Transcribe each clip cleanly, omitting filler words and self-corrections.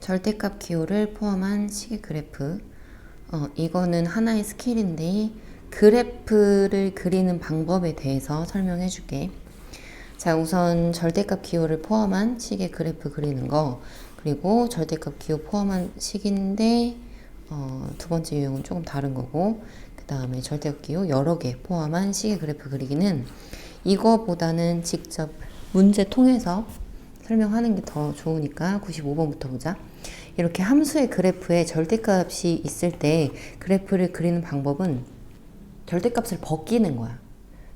절대값 기호를 포함한 시계 그래프. 이거는 하나의 스킬인데 그래프를 그리는 방법에 대해서 설명해 줄게. 자, 우선 절대값 기호를 포함한 시계 그래프 그리는 거, 그리고 절대값 기호 포함한 식인데 두 번째 유형은 조금 다른 거고, 그 다음에 절대값 기호 여러 개 포함한 시계 그래프 그리기는 이거보다는 직접 문제 통해서 설명하는 게 더 좋으니까 95번부터 보자. 이렇게 함수의 그래프에 절대값이 있을 때 그래프를 그리는 방법은 절대값을 벗기는 거야.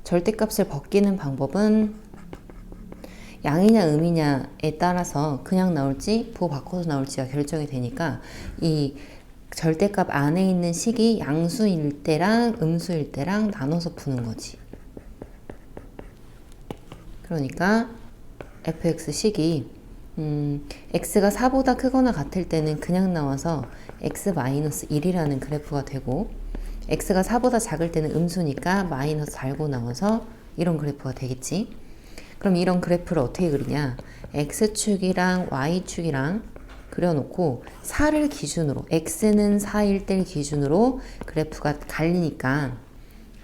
절대값을 벗기는 방법은 양이냐 음이냐에 따라서 그냥 나올지 부호 바꿔서 나올지가 결정이 되니까 이 절대값 안에 있는 식이 양수일 때랑 음수일 때랑 나눠서 푸는 거지. 그러니까 fx식이 x가 4보다 크거나 같을 때는 그냥 나와서 x-1이라는 그래프가 되고, x가 4보다 작을 때는 음수니까 마이너스 달고 나와서 이런 그래프가 되겠지. 그럼 이런 그래프를 어떻게 그리냐, x축이랑 y축이랑 그려놓고 4를 기준으로, x는 4일 때를 기준으로 그래프가 갈리니까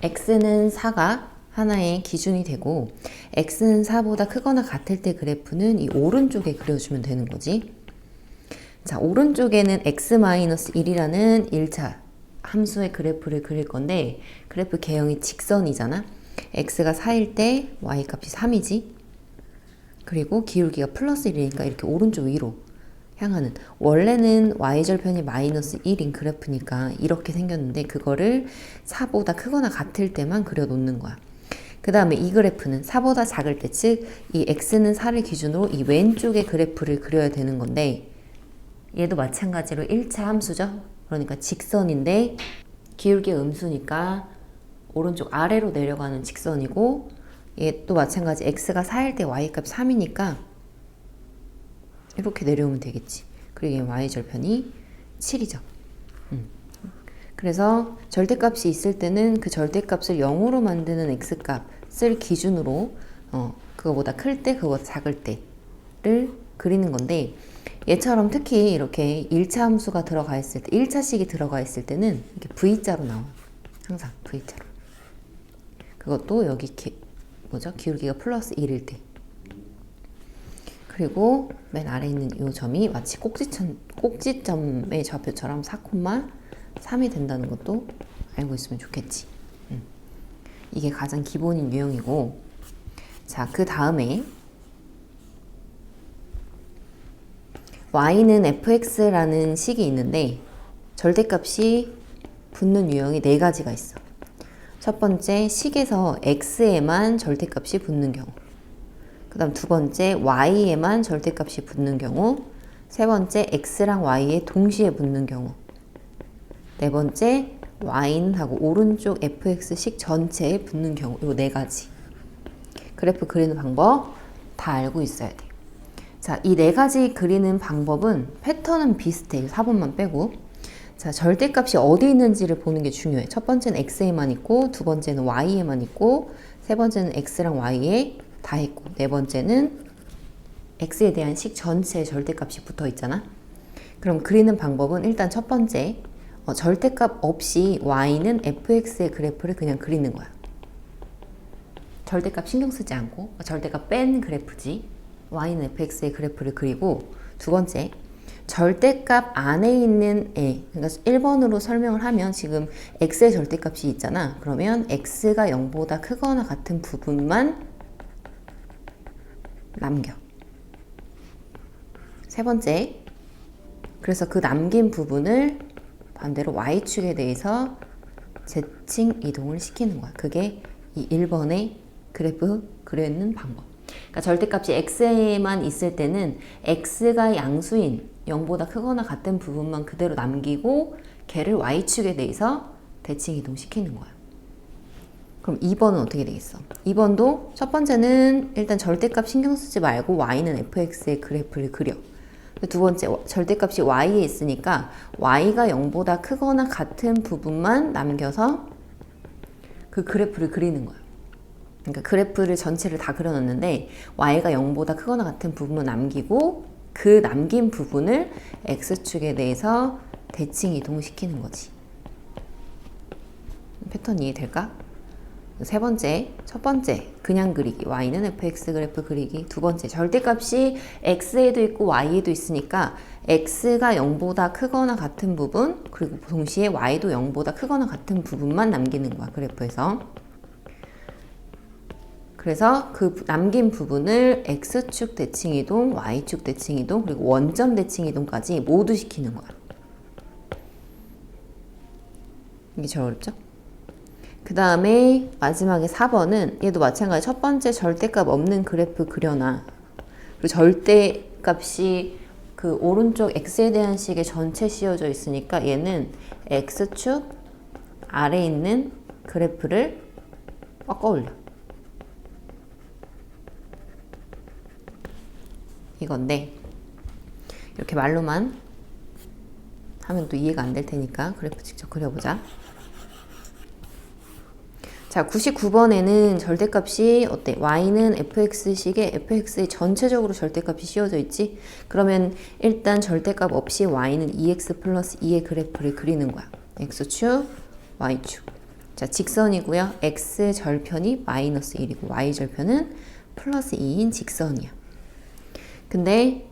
x는 4가 하나의 기준이 되고, x는 4보다 크거나 같을 때 그래프는 이 오른쪽에 그려주면 되는 거지. 자, 오른쪽에는 x-1이라는 1차 함수의 그래프를 그릴 건데, 그래프 개형이 직선이잖아. x가 4일 때 y값이 3이지. 그리고 기울기가 플러스 1이니까 이렇게 오른쪽 위로 향하는, 원래는 y절편이 마이너스 1인 그래프니까 이렇게 생겼는데 그거를 4보다 크거나 같을 때만 그려놓는 거야. 그 다음에 이 그래프는 4보다 작을 때, 즉 이 x는 4를 기준으로 이 왼쪽의 그래프를 그려야 되는 건데, 얘도 마찬가지로 1차 함수죠. 그러니까 직선인데 기울기가 음수니까 오른쪽 아래로 내려가는 직선이고, 얘도 마찬가지 x가 4일 때 y값 3이니까 이렇게 내려오면 되겠지. 그리고 얘 y절편이 7이죠. 그래서 절대값이 있을 때는 그 절대값을 0으로 만드는 x값을 기준으로 그거보다 클 때, 그거보다 작을 때를 그리는 건데, 얘처럼 특히 이렇게 1차 함수가 들어가 있을 때, 1차식이 들어가 있을 때는 이렇게 V자로 나와. 항상 V자로. 그것도 여기 기울기가 플러스 1일 때. 그리고 맨 아래 있는 이 점이 마치 꼭지점의 좌표처럼 4,3이 된다는 것도 알고 있으면 좋겠지. 이게 가장 기본인 유형이고, 자, 그 다음에 y는 fx라는 식이 있는데 절대값이 붙는 유형이 4가지가 있어. 첫 번째, 식에서 x에만 절대값이 붙는 경우. 그 다음 두 번째, y에만 절대값이 붙는 경우. 세 번째, x랑 y에 동시에 붙는 경우. 네 번째, y는 하고 오른쪽 fx식 전체에 붙는 경우. 이 4가지. 그래프 그리는 방법 다 알고 있어야 돼. 자, 이 4가지 그리는 방법은 패턴은 비슷해. 4번만 빼고. 자, 절대값이 어디 있는지를 보는 게 중요해. 첫 번째는 x에만 있고, 두 번째는 y에만 있고, 세 번째는 x랑 y에 다 있고, 네 번째는 x에 대한 식 전체에 절대값이 붙어 있잖아. 그럼 그리는 방법은 일단 첫 번째, 절대값 없이 y는 fx의 그래프를 그냥 그리는 거야. 절대값 신경 쓰지 않고 절대값 뺀 그래프지. y는 fx의 그래프를 그리고, 두 번째, 절대값 안에 있는 애, 그러니까 1번으로 설명을 하면 지금 x의 절대값이 있잖아. 그러면 x가 0보다 크거나 같은 부분만 남겨. 세 번째, 그래서 그 남긴 부분을 반대로 y축에 대해서 제칭 이동을 시키는 거야. 그게 이 1번의 그래프 그리는 방법. 그러니까 절대값이 x에만 있을 때는 x가 양수인 0보다 크거나 같은 부분만 그대로 남기고 걔를 y축에 대해서 대칭 이동시키는 거야. 그럼 2번은 어떻게 되겠어? 2번도 첫 번째는 일단 절대값 신경 쓰지 말고 y는 fx의 그래프를 그려. 두 번째, 절대값이 y에 있으니까 y가 0보다 크거나 같은 부분만 남겨서 그 그래프를 그리는 거야. 그러니까 그래프를 전체를 다 그려놨는데 y가 0보다 크거나 같은 부분만 남기고 그 남긴 부분을 x축에 대해서 대칭 이동시키는 거지. 패턴 이해될까? 세 번째, 첫 번째 그냥 그리기, y는 fx 그래프 그리기. 두 번째, 절대값이 x에도 있고 y에도 있으니까 x가 0보다 크거나 같은 부분, 그리고 동시에 y도 0보다 크거나 같은 부분만 남기는 거야, 그래프에서. 그래서 그 남긴 부분을 x축 대칭 이동, y축 대칭 이동, 그리고 원점 대칭 이동까지 모두 시키는 거야. 이게 제일 어렵죠? 그 다음에 마지막에 4번은 얘도 마찬가지. 첫 번째 절대값 없는 그래프 그려놔. 그리고 절대값이 그 오른쪽 x에 대한 식에 전체 씌워져 있으니까 얘는 x축 아래에 있는 그래프를 꺾어 올려. 이건데 이렇게 말로만 하면 또 이해가 안 될 테니까 그래프 직접 그려보자. 자, 99번에는 절대값이 어때? y는 fx식에 fx의 전체적으로 절대값이 씌워져 있지? 그러면 일단 절대값 없이 y는 2x 플러스 2의 그래프를 그리는 거야. x축, y축. 자, 직선이고요. x절편이 마이너스 1이고 y절편은 플러스 2인 직선이야. 근데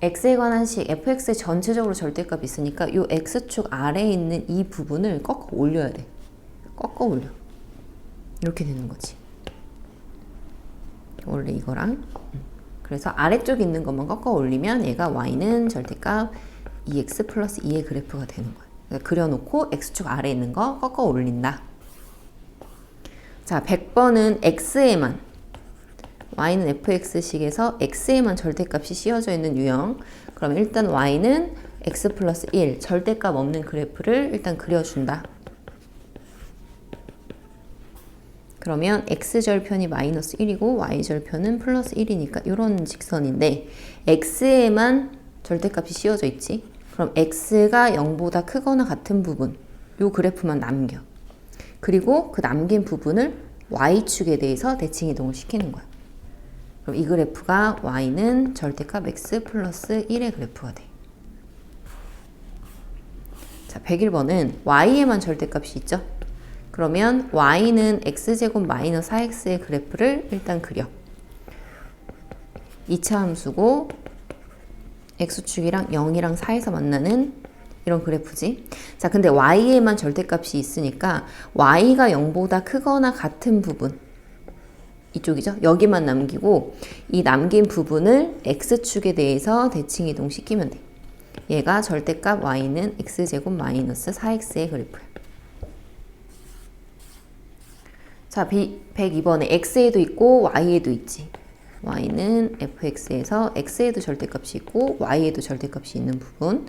x에 관한 식 fx의 전체적으로 절대값이 있으니까 이 x축 아래에 있는 이 부분을 꺾어 올려야 돼. 꺾어 올려. 이렇게 되는 거지. 원래 이거랑. 그래서 아래쪽에 있는 것만 꺾어 올리면 얘가 y는 절대값 2x 플러스 2의 그래프가 되는 거야. 그러니까 그려놓고 x축 아래에 있는 거 꺾어 올린다. 자, 100번은 x에만, y는 fx식에서 x에만 절대값이 씌워져 있는 유형. 그럼 일단 y는 x 플러스 1, 절대값 없는 그래프를 일단 그려준다. 그러면 x절편이 마이너스 1이고 y절편은 플러스 1이니까 이런 직선인데 x에만 절대값이 씌워져 있지. 그럼 x가 0보다 크거나 같은 부분, 요 그래프만 남겨. 그리고 그 남긴 부분을 y축에 대해서 대칭 이동을 시키는 거야. 그럼 이 그래프가 y는 절대값 x 플러스 1의 그래프가 돼. 자, 101번은 y에만 절대값이 있죠. 그러면 y는 x제곱 마이너스 4x의 그래프를 일단 그려. 2차 함수고 x축이랑 0이랑 4에서 만나는 이런 그래프지. 자, 근데 y에만 절대값이 있으니까 y가 0보다 크거나 같은 부분, 이쪽이죠. 여기만 남기고 이 남긴 부분을 x축에 대해서 대칭 이동시키면 돼. 얘가 절대값 y는 x제곱 마이너스 4x의 그래프야. 자, 102번에 x에도 있고 y에도 있지. y는 fx에서 x에도 절대값이 있고 y에도 절대값이 있는 부분.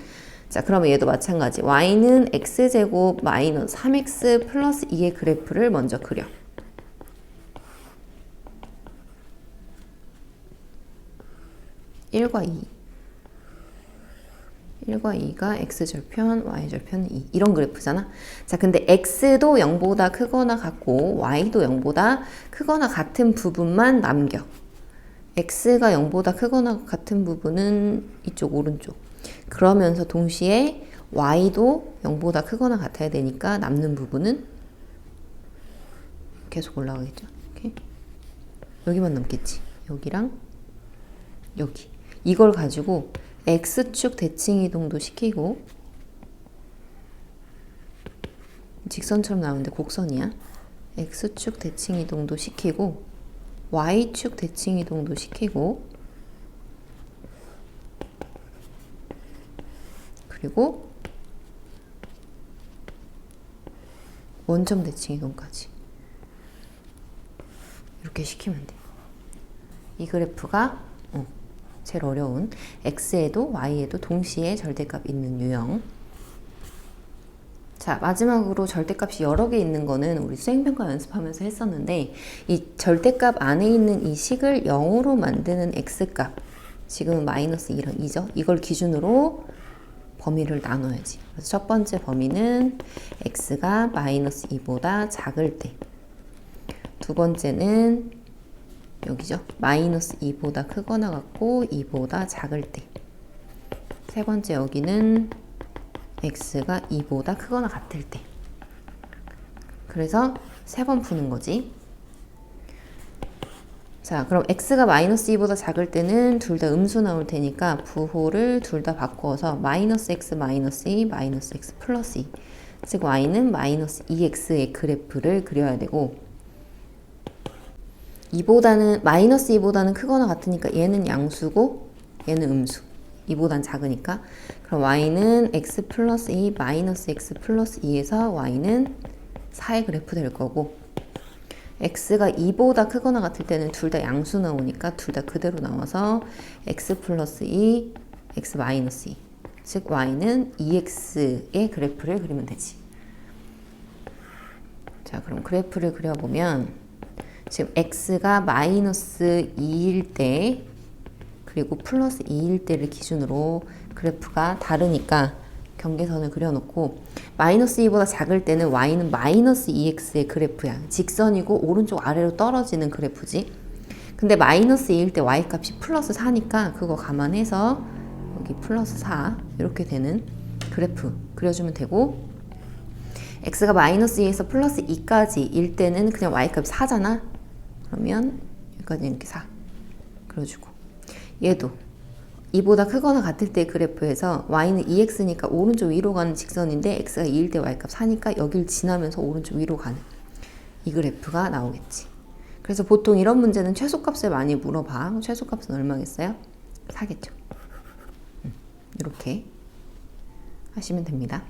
자, 그러면 얘도 마찬가지. y는 x제곱 마이너스 3x 플러스 2의 그래프를 먼저 그려. 1과 2. 1과 2가 x절편, y절편 2. 이런 그래프잖아. 자, 근데 x도 0보다 크거나 같고 y도 0보다 크거나 같은 부분만 남겨. x가 0보다 크거나 같은 부분은 이쪽 오른쪽. 그러면서 동시에 y도 0보다 크거나 같아야 되니까 남는 부분은 계속 올라가겠죠. 이렇게. 여기만 남겠지. 여기랑 여기. 이걸 가지고 x축 대칭 이동도 시키고, 직선처럼 나오는데 곡선이야. x축 대칭 이동도 시키고 y축 대칭 이동도 시키고, 그리고 원점 대칭 이동까지 이렇게 시키면 돼. 이 그래프가 제일 어려운 x에도 y에도 동시에 절대값 있는 유형. 자, 마지막으로 절대값이 여러 개 있는 거는 우리 수행평가 연습하면서 했었는데, 이 절대값 안에 있는 이 식을 0으로 만드는 x값, 지금은 마이너스 1은 2죠. 이걸 기준으로 범위를 나눠야지. 그래서 첫 번째 범위는 x가 마이너스 2보다 작을 때, 두 번째는 여기죠. 마이너스 2보다 크거나 같고 2보다 작을 때. 세 번째 여기는 x가 2보다 크거나 같을 때. 그래서 3번 푸는 거지. 자, 그럼 x가 마이너스 2보다 작을 때는 둘 다 음수 나올 테니까 부호를 둘 다 바꾸어서 마이너스 x 마이너스 2 마이너스 x 플러스 2. 즉 y는 마이너스 2x의 그래프를 그려야 되고, 2보다는 마이너스 2보다는 크거나 같으니까 얘는 양수고 얘는 음수. 2보단 작으니까. 그럼 y는 x 플러스 2 마이너스 x 플러스 2에서 y는 4의 그래프 될 거고, x가 2보다 크거나 같을 때는 둘 다 양수 나오니까 둘 다 그대로 나와서 x 플러스 2, x 마이너스 2. 즉 y는 2x의 그래프를 그리면 되지. 자, 그럼 그래프를 그려보면 지금 x가 마이너스 2일 때 그리고 플러스 2일 때를 기준으로 그래프가 다르니까 경계선을 그려놓고, 마이너스 2보다 작을 때는 y는 마이너스 2x의 그래프야. 직선이고 오른쪽 아래로 떨어지는 그래프지. 근데 마이너스 2일 때 y 값이 플러스 4니까 그거 감안해서 여기 플러스 4 이렇게 되는 그래프 그려주면 되고, x가 마이너스 2에서 플러스 2까지 일 때는 그냥 y 값이 4잖아. 그러면 여기까지 이렇게 4 그려주고, 얘도 2보다 크거나 같을 때 그래프에서 y는 2x니까 오른쪽 위로 가는 직선인데 x가 2일 때 y 값 4니까 여길 지나면서 오른쪽 위로 가는 이 그래프가 나오겠지. 그래서 보통 이런 문제는 최소값을 많이 물어봐. 최소값은 얼마겠어요? 4겠죠. 이렇게 하시면 됩니다.